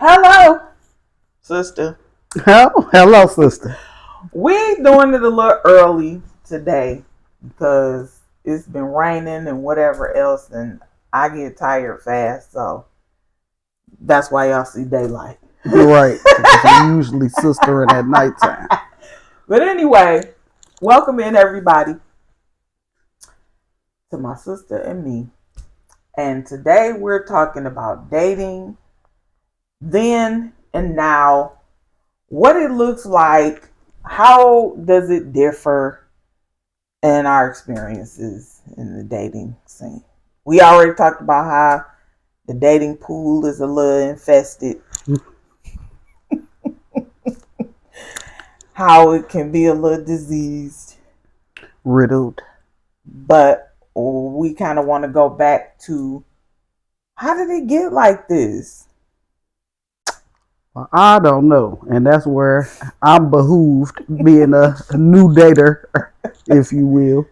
Hello, sister. Hello, sister. We doing it a little early today because it's been raining and whatever else, and I get tired fast, so that's why y'all see daylight. Right, because we usually sistering at nighttime. But anyway, welcome in everybody to my sister and me. And today we're talking about dating then and now, what it looks like, how does it differ in our experiences in the dating scene. We already talked about how the dating pool is a little infested, how it can be a little diseased, Riddled. but we kind of want to go back to how did it get like this? Well, I don't know, and that's where I'm behooved being a new dater, if you will,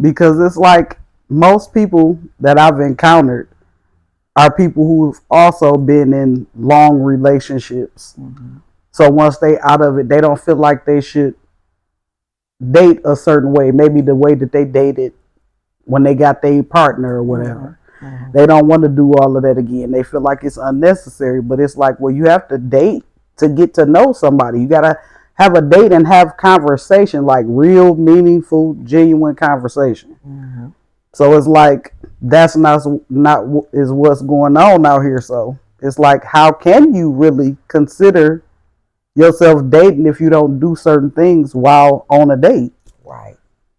because it's like most people that I've encountered are people who've also been in long relationships. So once they out of it, they don't feel like they should date a certain way, maybe the way that they dated when they got their partner or whatever. They don't want to do all of that again. They feel like it's unnecessary, but it's like, well, you have to date to get to know somebody. You got to have a date and have conversation, like real, meaningful, genuine conversation. So it's like that's not is what's going on out here. So it's like, how can you really consider yourself dating if you don't do certain things while on a date? Right.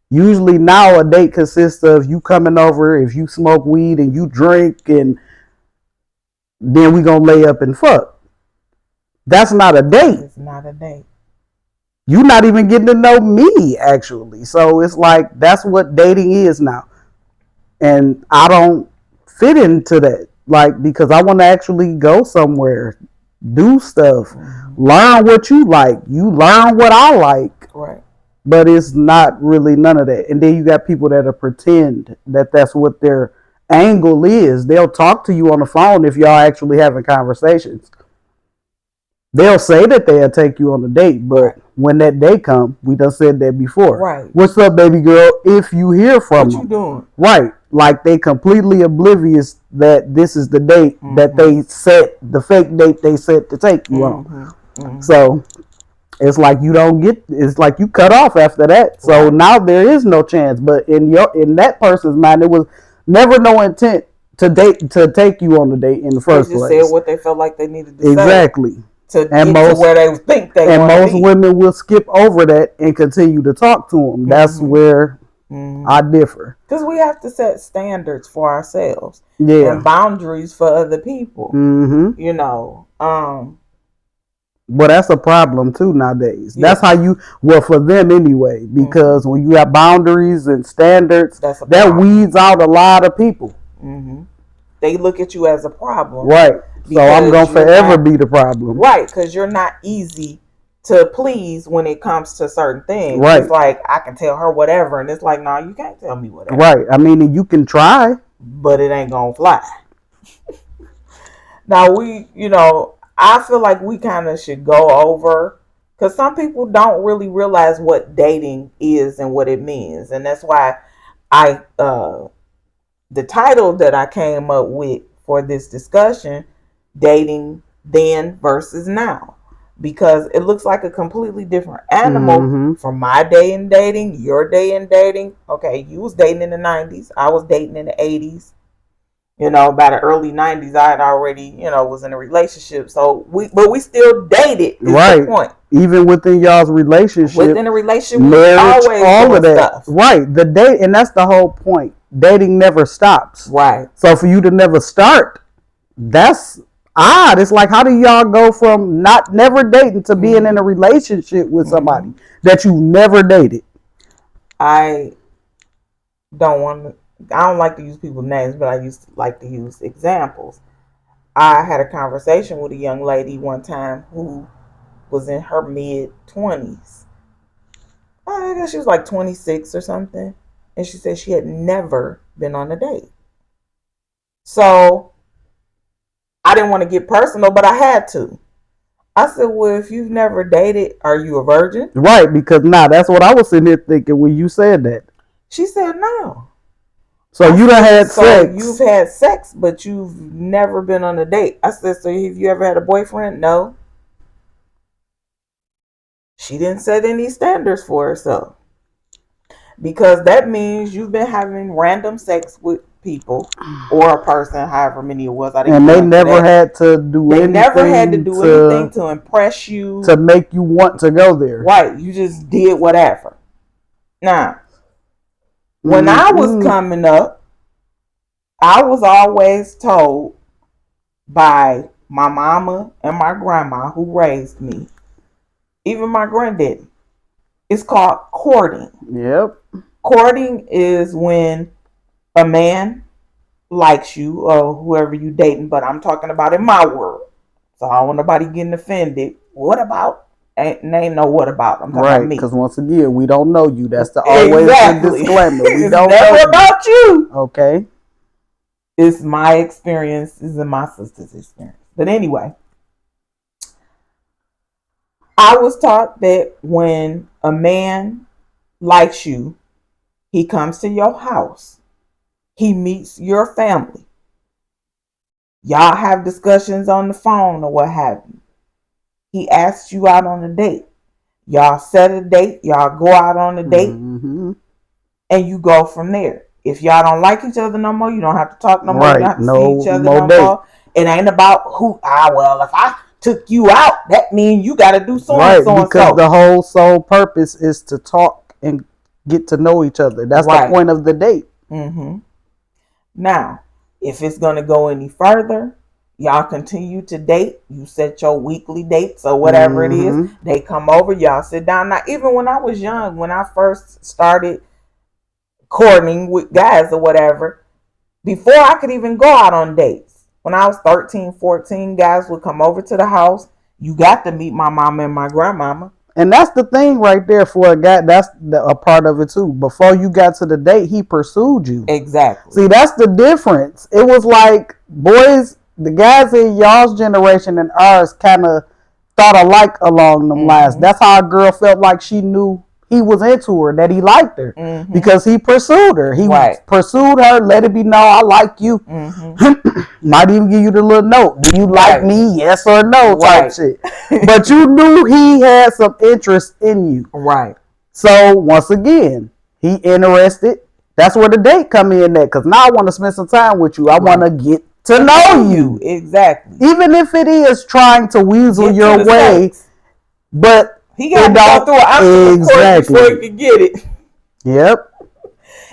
Usually now a date consists of you coming over, if you smoke weed and you drink, and then we gonna lay up and fuck. That's not a date. It's not a date. You're not even getting to know me, actually. So it's like, that's what dating is now. And I don't fit into that. Like, because I want to actually go somewhere, do stuff, learn what you like. You learn what I like. Right. But it's not really none of that. And then you got people that pretend that that's what their angle is. They'll talk to you on the phone if y'all actually having conversations. They'll say that they'll take you on a date, but when that day come, we done said that before. Right. What's up, baby girl? If you hear from them. What you doing? Right. Like they completely oblivious that this is the date that they set, the fake date they set to take you on. So it's like you don't get. It's like you cut off after that. So now there is no chance. But in that person's mind, it was never no intent to take you on the date in the first place. They just said what they felt like they needed to say. Exactly. To get to where they think they want to be. And most women will skip over that and continue to talk to them. That's where I differ. Because we have to set standards for ourselves. Yeah. And boundaries for other people. You know. But that's a problem too nowadays. That's how for them anyway, because when you have boundaries and standards, that weeds out a lot of people. They look at you as a problem. Right. So I'm going to forever be the problem. Right, because you're not easy to please when it comes to certain things. Right. It's like, I can tell her whatever, and it's like, no, you can't tell me whatever. Right. I mean, you can try. But it ain't going to fly. Now, I feel like we kind of should go over, because some people don't really realize what dating is and what it means. And that's why the title that I came up with for this discussion, dating then versus now, because it looks like a completely different animal from my day in dating, your day in dating. Okay, you was dating in the 90s, I was dating in the 80s. By the early 90s, I had already, was in a relationship. So we still dated. Right. The point. Even within y'all's relationship. Within a relationship, marriage, always all of that. Stuff. Right. The date, and that's the whole point. Dating never stops. Right. So for you to never start, that's odd. It's like, how do y'all go from never dating to being in a relationship with somebody that you never dated? I don't like to use people's names, but I used to like to use examples. I had a conversation with a young lady one time who was in her mid-20s. I guess she was like 26 or something. And she said she had never been on a date. So I didn't want to get personal, but I had to. I said, well, if you've never dated, are you a virgin? Right, because that's what I was sitting there thinking when you said that. She said, no. So you done had sex. You've had sex, but you've never been on a date. I said, so have you ever had a boyfriend? No. She didn't set any standards for herself. Because that means you've been having random sex with people or a person, however many it was. And they never had to do anything. They never had to do anything to impress you, to make you want to go there. Right. You just did whatever. Now, when I was coming up, I was always told by my mama and my grandma who raised me, even my granddaddy, it's called courting. Yep. Courting is when a man likes you or whoever you dating, but I'm talking about in my world. So I don't want nobody getting offended. What about? Ain't no what about. I'm talking about me. Because once again, we don't know you. That's the always the disclaimer. We don't never know about you. Okay. It's my experiences and my sister's experience. But anyway, I was taught that when a man likes you, he comes to your house. He meets your family. Y'all have discussions on the phone or what have you. He asks you out on a date. Y'all set a date. Y'all go out on a date. Mm-hmm. And you go from there. If y'all don't like each other no more, you don't have to talk no more. You don't have to see each other no more. It ain't about who, well, if I took you out, that means you got to do so and so and so. Because the whole sole purpose is to talk and get to know each other. That's the point of the date. Mm-hmm. Now, if it's going to go any further, y'all continue to date. You set your weekly dates or whatever it is. They come over. Y'all sit down. Now, even when I was young, when I first started courting with guys or whatever, before I could even go out on dates, when I was 13, 14, guys would come over to the house. You got to meet my mama and my grandmama. And that's the thing right there for a guy. That's a part of it too. Before you got to the date, he pursued you. Exactly. See, that's the difference. It was like boys, the guys in y'all's generation and ours kind of thought alike along them lines. That's how a girl felt like she knew he was into her, that he liked her, because he pursued her. He pursued her, let it be known, I like you. Might even give you the little note. Do you like me? Yes or no type shit. But you knew he had some interest in you. Right. So once again, he interested. That's where the date come in at. Because now I want to spend some time with you. I want to get to know you. Exactly. Even if it is trying to weasel your way. But he got to go through an obstacle course before he could get it. Yep.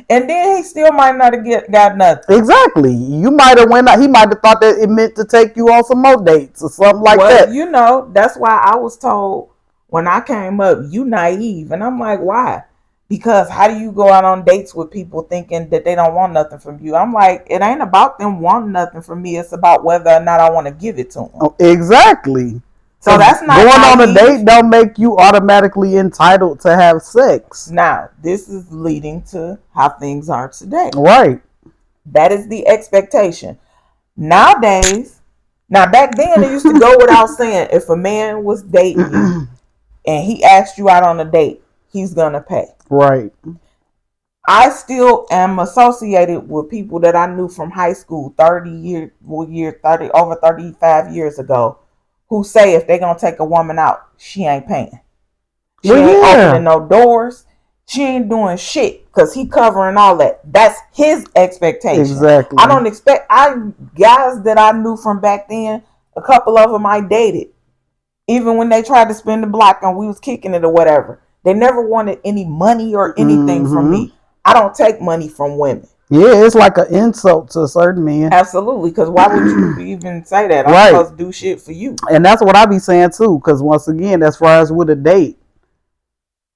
And then he still might not have got nothing. Exactly. You might have went out. He might have thought that it meant to take you on some more dates or something like that. You know, that's why I was told when I came up, you naive. And I'm like, why? Because how do you go out on dates with people thinking that they don't want nothing from you? I'm like, it ain't about them wanting nothing from me. It's about whether or not I want to give it to them. Oh, exactly. So that's not going on a date don't make you automatically entitled to have sex. Now, this is leading to how things are today. Right. That is the expectation. Nowadays, now back then it used to go without saying, if a man was dating you and he asked you out on a date, he's gonna pay. Right. I still am associated with people that I knew from high school 30 over 35 years ago, who say if they're going to take a woman out, she ain't paying. She ain't opening no doors. She ain't doing shit because he covering all that. That's his expectation. Exactly. I don't expect, guys that I knew from back then, a couple of them I dated. Even when they tried to spin the block and we was kicking it or whatever, they never wanted any money or anything from me. I don't take money from women. Yeah, it's like an insult to a certain man. Absolutely, because why would you even say that? I'm supposed to do shit for you. And that's what I be saying too, because once again, as far as with a date,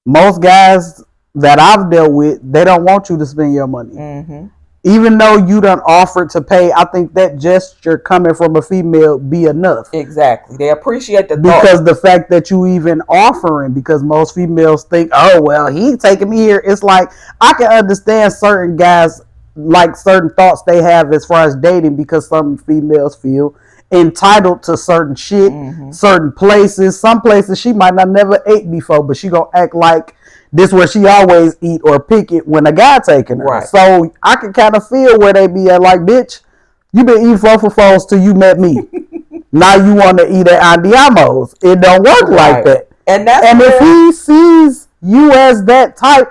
most guys that I've dealt with, they don't want you to spend your money. Even though you done offered to pay, I think that gesture coming from a female be enough. Exactly. They appreciate the because thought. The fact that you even offering, because most females think, oh, well, he taking me here. It's like, I can understand certain guys like certain thoughts they have as far as dating, because some females feel entitled to certain shit, certain places. Some places she might not never ate before, but she gonna act like this where she always eat or pick it when a guy taking her. Right. So I can kind of feel where they be at. Like, bitch, you been eating fofofos till you met me. Now you want to eat at Andiamo's. It don't work like that. And that's and if he sees you as that type,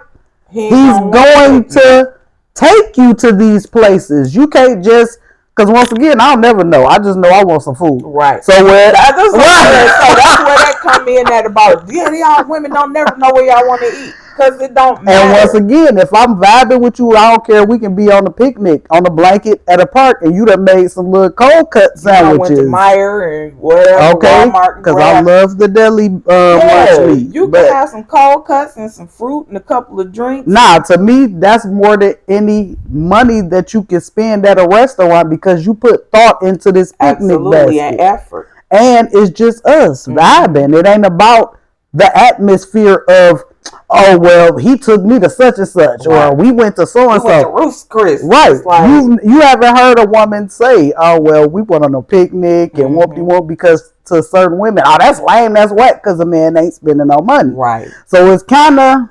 he's going to take you to these places. You can't just, because once again, I'll never know. I just know I want some food. Right. So where so that's where that come in at about, y'all women don't never know where y'all want to eat. Because it don't matter. And once again, if I'm vibing with you, I don't care. We can be on the picnic, on the blanket at a park, and you done made some little cold cut sandwiches. I went to Meijer and whatever, okay, Walmart. Because I love the deli lunch meat. You can have some cold cuts and some fruit and a couple of drinks. Nah, to me, that's more than any money that you can spend at a restaurant, because you put thought into this picnic basket. And effort. And it's just us vibing. It ain't about the atmosphere of, oh, well, he took me to such and such, or we went to so and so. We went to Ruth's Chris. Right. Like, you haven't heard a woman say, oh, well, we went on a picnic and whoop-de-whoop, because to certain women, oh, that's lame, that's whack, because a man ain't spending no money. Right. So it's kind of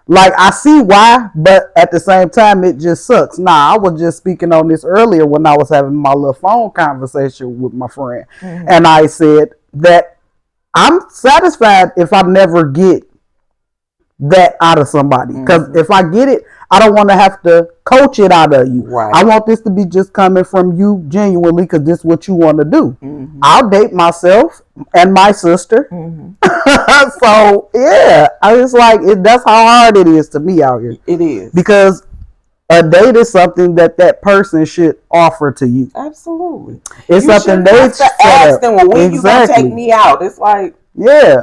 like, I see why, but at the same time, it just sucks. Nah, I was just speaking on this earlier when I was having my little phone conversation with my friend. And I said that I'm satisfied if I never get that out of somebody. Because if I get it, I don't want to have to coach it out of you. Right. I want this to be just coming from you genuinely, because this is what you want to do. I'll date myself and my sister. So, yeah, I was like, that's how hard it is to me out here. It is. Because a date is something that person should offer to you. Absolutely. It's something they have to ask them, well, when you gonna take me out? It's like, yeah.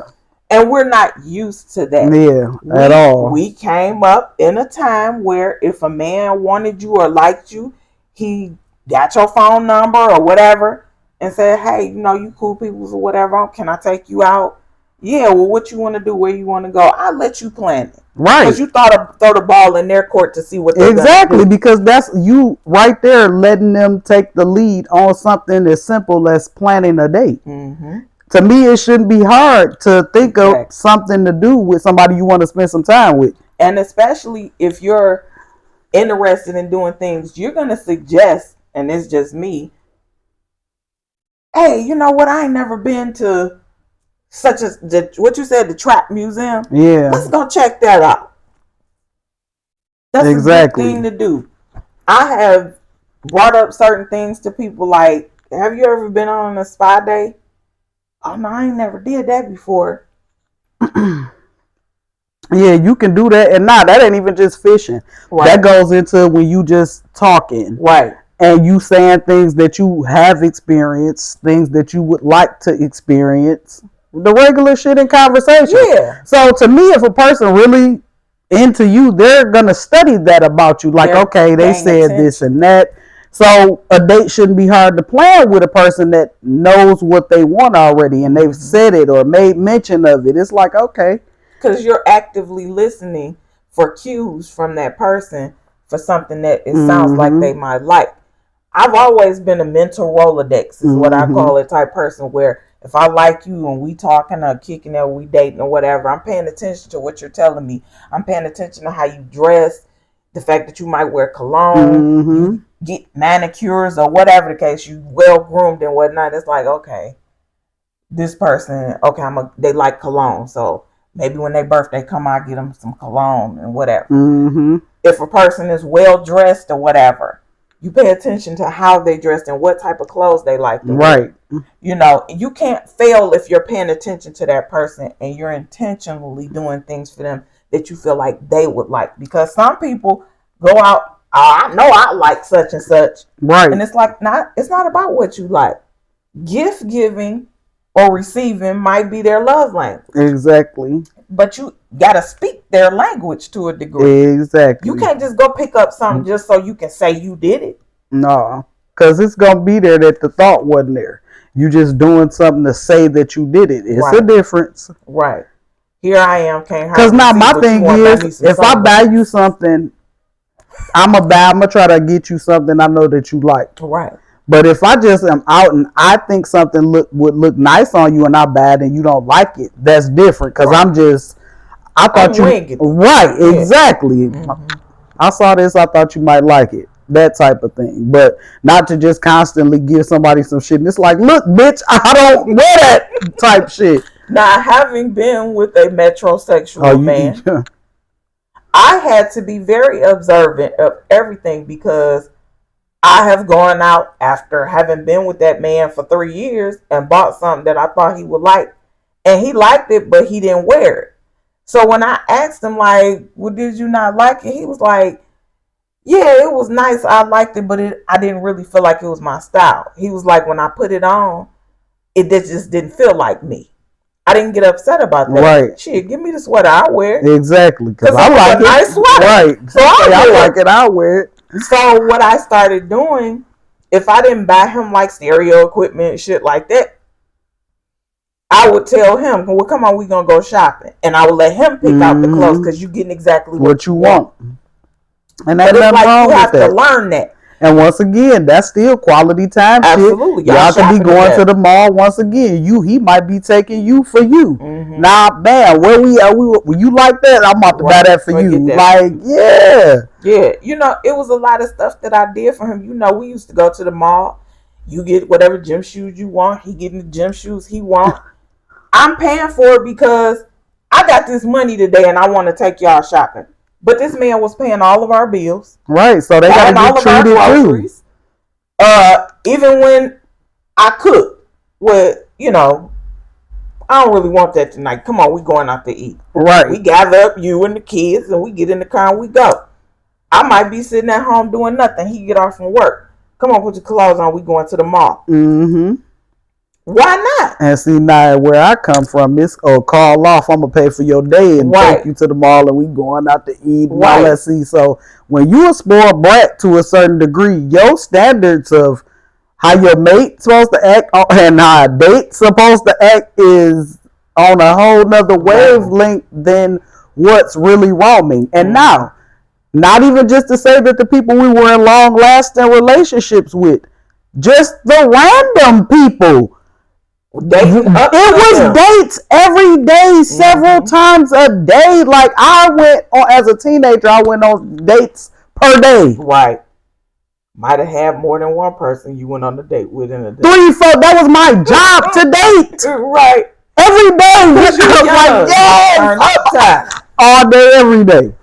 And we're not used to that. Yeah, at all. We came up in a time where if a man wanted you or liked you, he got your phone number or whatever and said, hey, you cool people or whatever, can I take you out? Yeah, well, what you want to do, where you want to go, I'll let you plan it. Right. Because you thought of throw the ball in their court to see what they're exactly, because that's you right there letting them take the lead on something as simple as planning a date. To me, it shouldn't be hard to think of something to do with somebody you want to spend some time with. And especially if you're interested in doing things, you're going to suggest, and it's just me, hey, you know what, I ain't never been to such as what you said, the Trap Museum. Yeah. Let's go check that out. That's a good thing to do. I have brought up certain things to people like, have you ever been on a spa day? Oh, no, I ain't never did that before. Yeah, you can do that. And that ain't even just fishing. Right. That goes into when you just talking. Right. And you saying things that you have experienced, things that you would like to experience. The regular shit in conversation. Yeah. So to me, if a person really into you, they're going to study that about you. Like, okay, they said this and that. So a date shouldn't be hard to plan with a person that knows what they want already and they've said it or made mention of it. It's like, okay. Because you're actively listening for cues from that person for something that it sounds like they might like. I've always been a mental Rolodex is what I call it type person, where if I like you and we talking or kicking or we dating or whatever, I'm paying attention to what you're telling me. I'm paying attention to how you dress, the fact that you might wear cologne, you get manicures or whatever the case, you well groomed and whatnot. It's like, okay, this person, okay, they like cologne, so maybe when their birthday come, I get them some cologne and whatever. If a person is well dressed or whatever, you pay attention to how they dressed and what type of clothes they like to wear. You can't fail if you're paying attention to that person and you're intentionally doing things for them that you feel like they would like. Because some people go out, I know I like such and such. Right. And it's like, it's not about what you like. Gift giving or receiving might be their love language. Exactly. But you got to speak their language to a degree. Exactly. You can't just go pick up something just so you can say you did it. No. Because it's going to be there that the thought wasn't there. You just doing something to say that you did it. It's a difference. Right. Here I am, can't hardly because now see, my but thing is, if I buy you something I'm gonna try to get you something I know that you like. Right. But if I just am out and I think something would look nice on you and I bad and you don't like it, that's different. Cause Right. I thought I'm you winging it. right, Yeah. exactly. I saw this, I thought you might like it. That type of thing. But not to just constantly give somebody some shit. And it's like, look, bitch, I don't wear that type shit. Now, having been with a Oh, metrosexual man, you I had to be very observant of everything because I have gone out after having been with that man for 3 years and bought something that I thought he would like. And he liked it, but he didn't wear it. So when I asked him, like, well, did you not like it? He was like, yeah, it was nice. I liked it, but I didn't really feel like it was my style. He was like, when I put it on, it just didn't feel like me. I didn't get upset about that. right. Shit, give me the sweater. I'll wear it. Exactly. Because Because I it was like a it. nice sweater. Right. So I I like it, I'll wear it. So what I started doing, if I didn't buy him like stereo equipment and shit like that, I would tell him, well, come on, we gonna go shopping. And I would let him pick out the clothes because you're getting exactly what you want. And but there's it's nothing like wrong you with have that. to learn that. And once again, that's still quality time Absolutely. shit. Y'all could be going together. to the mall once again. He might be taking you for you. Mm-hmm. Nah, man, where we are, you like that? I'm about to buy that for you. Like, yeah. Yeah, you know, it was a lot of stuff that I did for him. You know, we used to go to the mall. You get whatever gym shoes you want. He getting the gym shoes he want. I'm paying for it because I got this money today and I want to take y'all shopping. But this man was paying all of our bills. Right, so they got to get treated too. Even when I cook, well, you know, I don't really want that tonight. Come on, we going out to eat. Right. We gather up you and the kids and we get in the car and we go. I might be sitting at home doing nothing. He get off from work. Come on, put your clothes on. We going to the mall. Mm-hmm. Why not? And see, now where I come from, it's call off. I'm gonna pay for your day and take you to the mall, and we going out to eat and all that. See, so when you a spoiled brat to a certain degree, your standards of how your mate's supposed to act and how a date's supposed to act is on a whole nother wavelength than what's really roaming. And now, not even just to say that the people we were in long-lasting relationships with, just the random people. It was dates every day, several times a day. Like as a teenager, I went on dates per day. Right. Might have had more than one person you went on a date with in a day. 3, 4. That was my job to date. Right. Every day. Like, yes, all day, every day.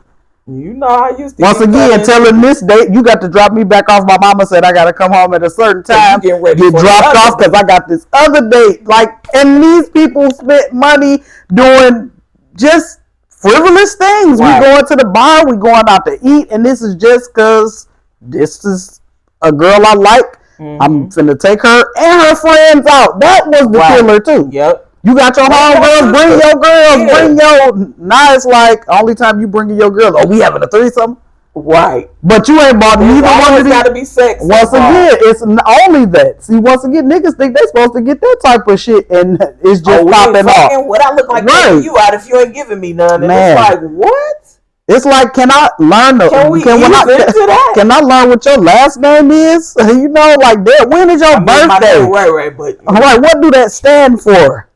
You know, I used to. Once again, telling this date, you got to drop me back off. My mama said I got to come home at a certain time. Get dropped off because I got this other date. Like, and these people spent money doing just frivolous things. Right. We going to the bar, we going out to eat, and this is just because this is a girl I like. Mm-hmm. I'm finna take her and her friends out. That was the killer too. Yep. You got your homegirls, bring your girls, bring your. Now it's like only time you bring your girls. Oh, we having a threesome, right? But you ain't bought neither one of these. Gotta be sex. Once again, it's only that. See, once again, niggas think they supposed to get that type of shit, and it's just popping off. What I look like taking you out if you ain't giving me none? And it's like what? It's like, can I learn can I learn what your last name is? You know, like that. When is your birthday? Right, but right. What do that stand for?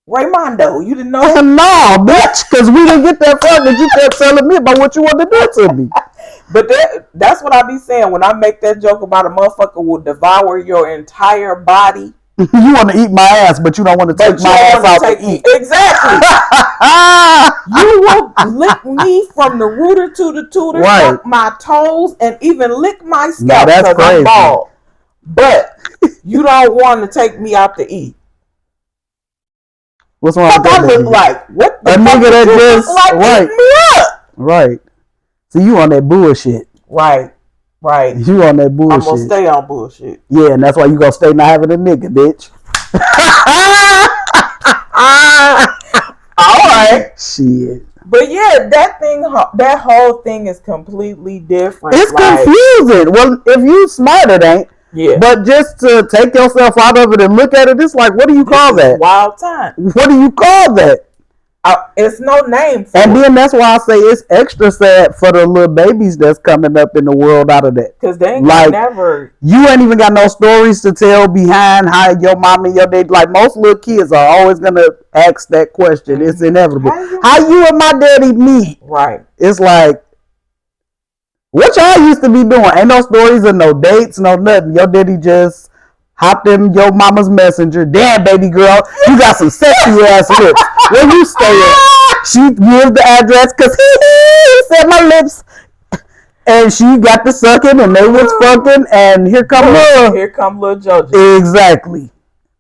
Raymondo, you didn't know? No, bitch, because we didn't get that far because you kept telling me about what you want to do to me. But that's what I be saying when I make that joke about a motherfucker will devour your entire body. You want to eat my ass, but you don't want to take my ass out to eat. Exactly. You will lick me from the rooter to the tutor, right. Suck my toes, and even lick my scalp because I'm bald. But you don't want to take me out to eat. What's wrong with that? I look like? What the a nigga that just like right, me up? Right. See, you on that bullshit. Right. You on that bullshit. I'm gonna stay on bullshit. Yeah, and that's why you gonna stay not having a nigga, bitch. All right. Shit. But yeah, that whole thing is completely different. It's confusing. Well, if you smart, it ain't. Yeah. But just to take yourself out of it and look at it, it's like, what do you call that? Wild time. What do you call that? It's no name for And it. then that's why I say it's extra sad for the little babies that's coming up in the world out of that. Because they ain't gonna Like, never. you ain't even got no stories to tell behind how your mom and your dad. Like, most little kids are always gonna ask that question. It's inevitable. How you and my daddy meet? Right. It's like, what y'all used to be doing? Ain't no stories or no dates, no nothing. Your daddy just hopped in your mama's messenger. Damn, baby girl, you got some sexy ass lips. Where you stay at? She gives the address because he said my lips. And she got the sucking and they was fucking and here come little Jojo. Exactly.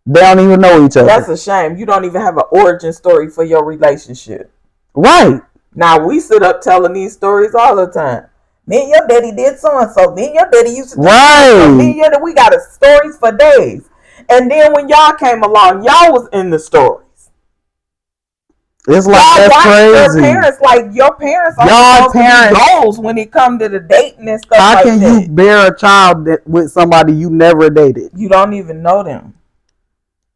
They don't even know each other. That's a shame. You don't even have an origin story for your relationship. Right. Now we sit up telling these stories all the time. Me and your daddy did so and so. Me and your daddy used to do so. Me and your daddy, we got stories for days. And then when y'all came along, y'all was in the stories. It's like y'all that's crazy. Your parents, like your parents, are supposed to be goals when it come to the dating and stuff. How like can that. You bear a child with somebody you never dated? You don't even know them.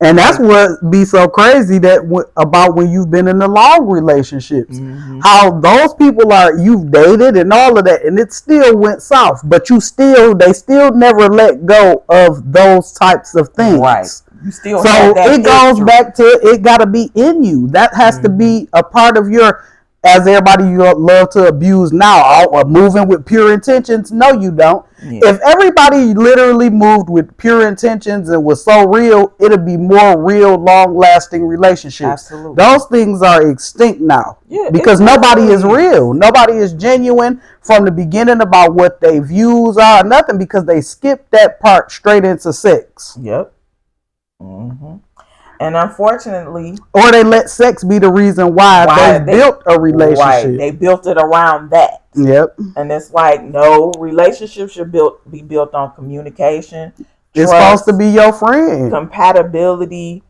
And that's what be so crazy that about when you've been in the long relationships, how those people are you've dated and all of that, and it still went south, but they still never let go of those types of things. Right. You still so have that it goes back to it got to be in you. That has to be a part of your. As everybody you love to abuse now, moving with pure intentions. No, you don't. Yeah. If everybody literally moved with pure intentions and was so real, it'd be more real, long-lasting relationships. Absolutely. Those things are extinct now. Yeah, because nobody is real. Nobody is genuine from the beginning about what their views are. Nothing, because they skip that part straight into sex. Yep. Mm-hmm. And unfortunately, or they let sex be the reason why they built a relationship. Right. They built it around that. Yep. And it's like, no, relationships should be built on communication. It's supposed to be your friend. Compatibility,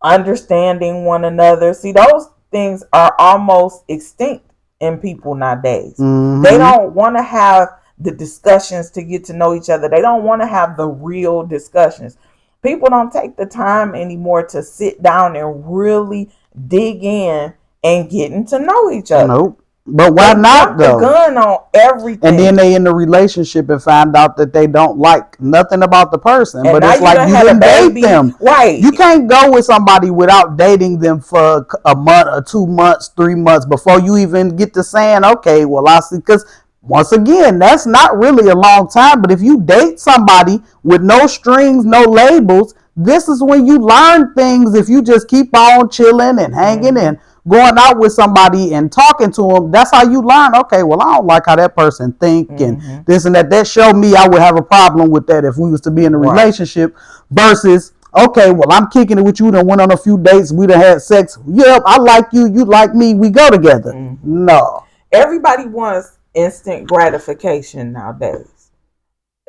understanding one another. See, those things are almost extinct in people nowadays. Mm-hmm. They don't want to have the discussions to get to know each other. They don't want to have the real discussions. People don't take the time anymore to sit down and really dig in and getting to know each other. Nope. But why not though? The gun on everything. And then they in the relationship and find out that they don't like nothing about the person. And but it's like you didn't date them. Right. You can't go with somebody without dating them for a month or 2 months, 3 months before you even get to saying, okay, well, I see. Because once again, that's not really a long time. But if you date somebody with no strings, no labels, this is when you learn things. If you just keep on chilling and hanging and going out with somebody and talking to them, that's how you learn. Okay, well, I don't like how that person think and this and that. That showed me I would have a problem with that if we was to be in a relationship. Versus, okay, well, I'm kicking it with you. Done went on a few dates. We done had sex. Yep, I like you. You like me. We go together. No. Everybody wants instant gratification nowadays.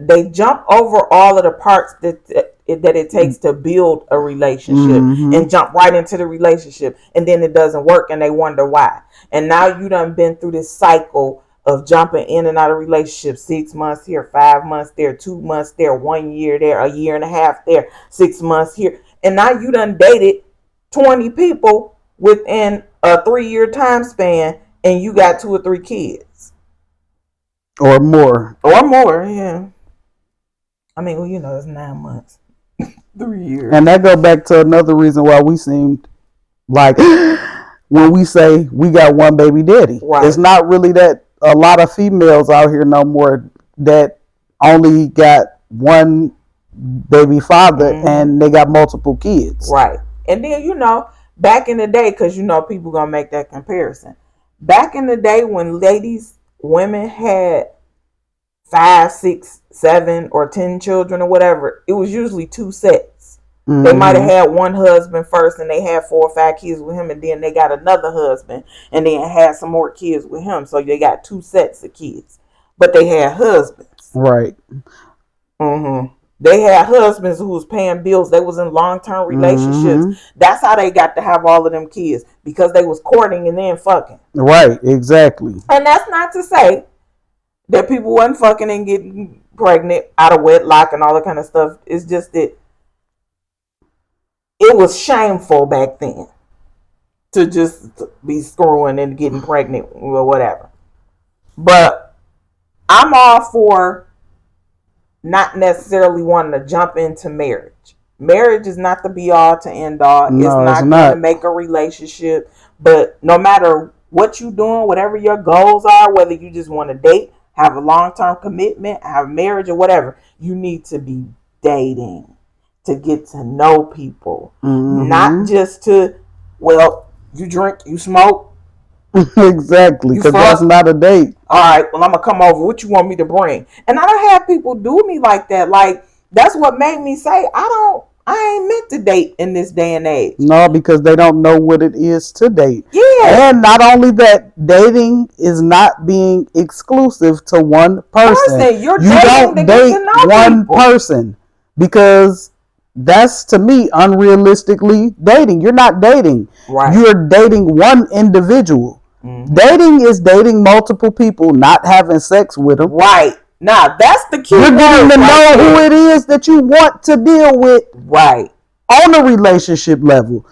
They jump over all of the parts that it takes to build a relationship and jump right into the relationship, and then it doesn't work and they wonder why. And now you done been through this cycle of jumping in and out of relationships. 6 months here, 5 months there, 2 months there, 1 year there, a year and a half there, 6 months here, and now you done dated 20 people within a 3-year time span, and you got 2 or 3 kids. Or more. Yeah. I mean, well, you know, it's 9 months. 3 years. And that go back to another reason why we seemed like when we say we got one baby daddy. Right. It's not really that a lot of females out here no more that only got one baby father and they got multiple kids. Right. And then, you know, back in the day, because, you know, people going to make that comparison. Back in the day when women had 5, 6, 7, or 10 children or whatever, it was usually 2 sets. They might have had one husband first and they had 4 or 5 kids with him, and then they got another husband and then had some more kids with him. So they got 2 sets of kids, but they had husbands. Right. They had husbands who was paying bills. They was in long-term relationships. That's how they got to have all of them kids, because they was courting and then fucking. Right, exactly. And that's not to say that people wasn't fucking and getting pregnant out of wedlock and all that kind of stuff. It's just that it was shameful back then to just be screwing and getting pregnant or whatever. But I'm all for not necessarily wanting to jump into marriage. Marriage is not the be all to end all. It's No, it's not going to not. make a relationship. But no matter what you're doing, whatever your goals are, whether you just want to date, have a long term commitment, have marriage, or whatever, you need to be dating to get to know people. Not Mm-hmm. just to, well, you drink, you smoke, Exactly, you because that's fuck. not a date. All right, well, I'm gonna come over. What you want me to bring? And I don't have people do me like that. Like that's what made me say I ain't meant to date in this day and age. No, because they don't know what it is to date. Yeah, And not only that, dating is not being exclusive to one person. person, you're You dating to don't get to date know one people. person because that's to me unrealistically dating. You're not dating. Right. You're dating one individual. Mm-hmm. Dating is dating multiple people, not having sex with them. Right. Now that's the key You're getting word to right know who there. it is that you want to deal with Right. on a relationship level.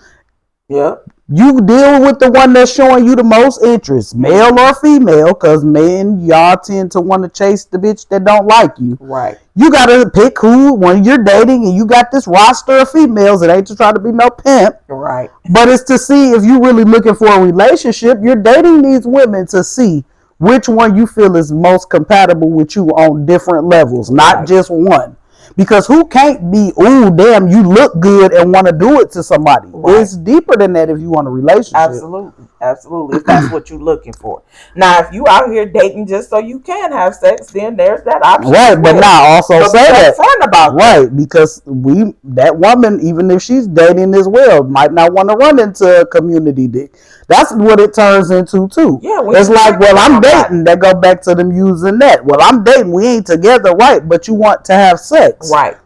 Yep. You deal with the one that's showing you the most interest, male or female, because men, y'all tend to want to chase the bitch that don't like you. Right. You gotta pick who, when you're dating and you got this roster of females, it ain't to try to be no pimp, Right. but it's to see if you're really looking for a relationship. You're dating these women to see which one you feel is most compatible with you on different levels, not Right. just one. Because who can't be, ooh, damn, you look good and want to do it to somebody? Right. It's deeper than that if you want a relationship. Absolutely. Absolutely. If that's what you're looking for. Now, if you out here dating just so you can have sex, then there's that option Right, as but well. now also But be say that. upfront about that. Right, because that woman, even if she's dating as well, might not want to run into a community dick. That's what it turns into too. Yeah, when It's you like, well, tricking I'm somebody. dating. That go back to them using that. Well, I'm dating. We ain't together, right? But you want to have sex. Right.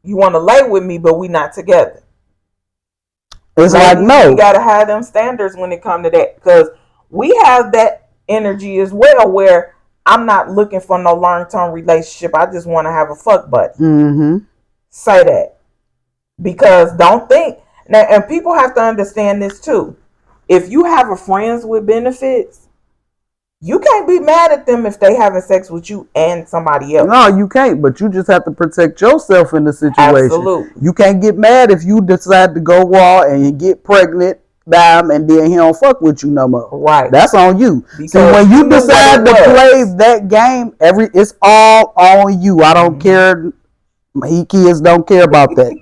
You want to lay with me, but we not together. It's like, Ladies, we no. gotta have them standards when it come to that, because we have that energy as well. Where I'm not looking for no long term relationship. I just want to have a fuck buddy. Mm-hmm. Say that, because don't think now, and people have to understand this too. If you have a friends with benefits, you can't be mad at them if they having sex with you and somebody No, else. you can't. But you just have to protect yourself in the situation. Absolutely. You can't get mad if you decide to go raw and you get pregnant, damn, and then he don't fuck with you no more. Right. That's on you. See, Because when you you knew what decide it to play was. that game, it's all on you. I don't Mm-hmm. care. He kids don't care about that.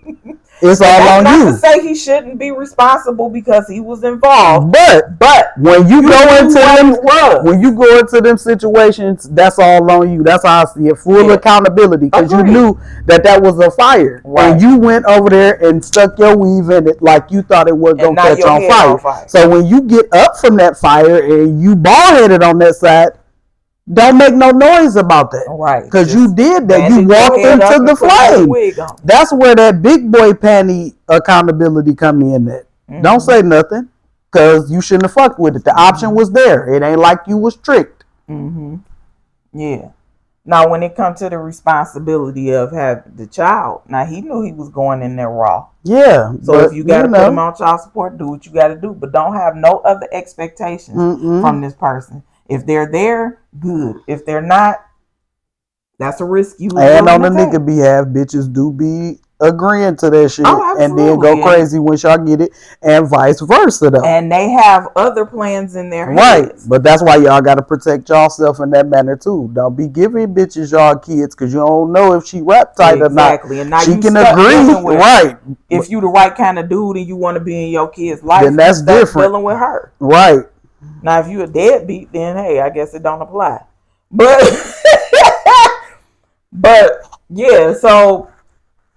It's And all that's on not to you. say he shouldn't be responsible because he was involved, But but when you you go knew into what them, it was. when you go into them situations, that's all on you. That's how I see it. Full Yeah. accountability, because you Agreed. knew that was a fire, and Right. you went over there and stuck your weave in it like you thought it was And gonna now catch your on head on fire. fire. So when you get up from that fire and you ball headed on that side, don't make no noise about that. Right. Because you Just did that. You bandage your walked head into up the and put a good flame. wig on. That's where that big boy panty accountability come in at. Don't Mm-hmm. say nothing. Because you shouldn't have fucked with it. The option Mm-hmm. was there. It ain't like you was tricked. Mm-hmm. Yeah. Now, when it comes to the responsibility of having the child, now he knew he was going in there raw. Yeah, So if but you got you to put him know. on child support, do what you got to do. But don't have no other expectations Mm-mm. from this person. If they're there, good. If they're not, that's a risk you was And willing on to the take. nigga behalf, bitches do be agreeing to that shit Oh, and then go absolutely. crazy when y'all get it, and vice versa though. And they have other plans in their Right, heads. but that's why y'all gotta protect yourself in that manner too. Don't be giving bitches y'all kids because you don't know if she rap tight or not. Exactly. And now She you can stuck agree, dealing with her. right? If you the right kind of dude and you want to be in your kid's Then life, you that's stuck different, dealing with her. right? Now, if you a deadbeat, then hey, I guess it don't apply. But but yeah, so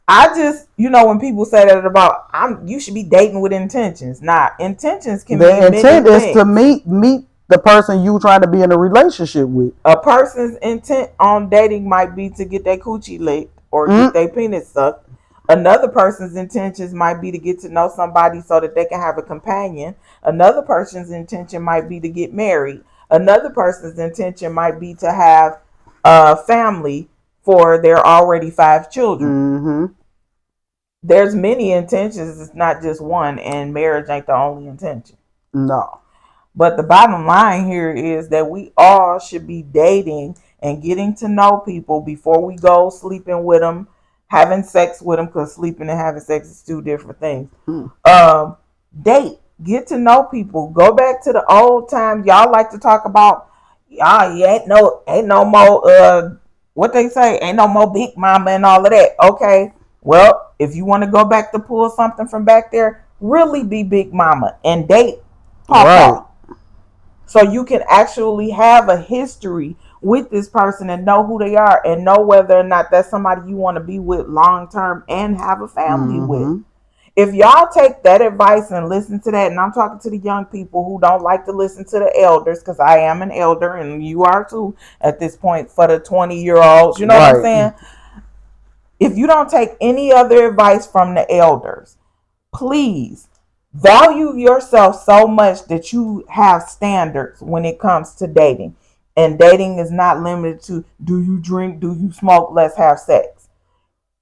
I just, when people say that about you should be dating with intentions. Nah, intentions can The mean many intent is to things. meet the person you trying to be in a relationship with. A person's intent on dating might be to get their coochie licked or get Mm, their penis sucked. Another person's intentions might be to get to know somebody so that they can have a companion. Another person's intention might be to get married. Another person's intention might be to have a family for their already 5 children. mm-hmm. There's many intentions. It's not just one, and marriage ain't the only intention. No. But the bottom line here is that we all should be dating and getting to know people before we go sleeping with them, having sex with them, because sleeping and having sex is two different things. Hmm. Um, Date, get to know people. Go back to the old times. Y'all like to talk about, y'all, ain't no more, what they say, ain't no more big mama and all of that. Okay, well, if you want to go back to pull something from back there, really be big mama and date Right. papa, so you can actually have a history with this person and know who they are and know whether or not that's somebody you want to be with long term and have a family with. Mm-hmm. If y'all take that advice and listen to that, and I'm talking to the young people who don't like to listen to the elders, because I am an elder and you are too at this point, for the 20-year-olds, you know what I'm Right. saying? If you don't take any other advice from the elders, please value yourself so much that you have standards when it comes to dating. And dating is not limited to, do you drink, do you smoke, let's have sex.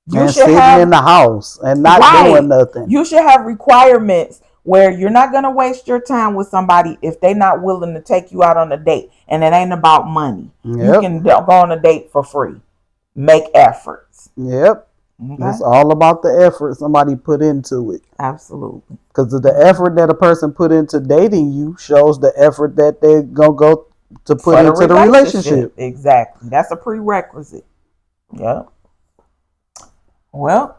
You And should sitting in have, the house and not doing right, nothing. you should have requirements where you're not going to waste your time with somebody if they're not willing to take you out on a date and it ain't about money. You Yep. can go on a date for free. Make efforts. Yep. Okay? It's all about the effort somebody put into it. Absolutely. Because the effort that a person put into dating you shows the effort that they're going to go to put For the into the relationship. relationship. Exactly. That's a prerequisite. Yep. Well,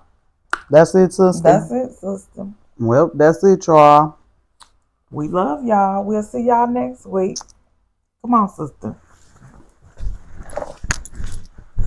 That's it, sister. that's it, sister. Well, that's it, y'all. We love y'all. We'll see y'all next week. Come on, sister.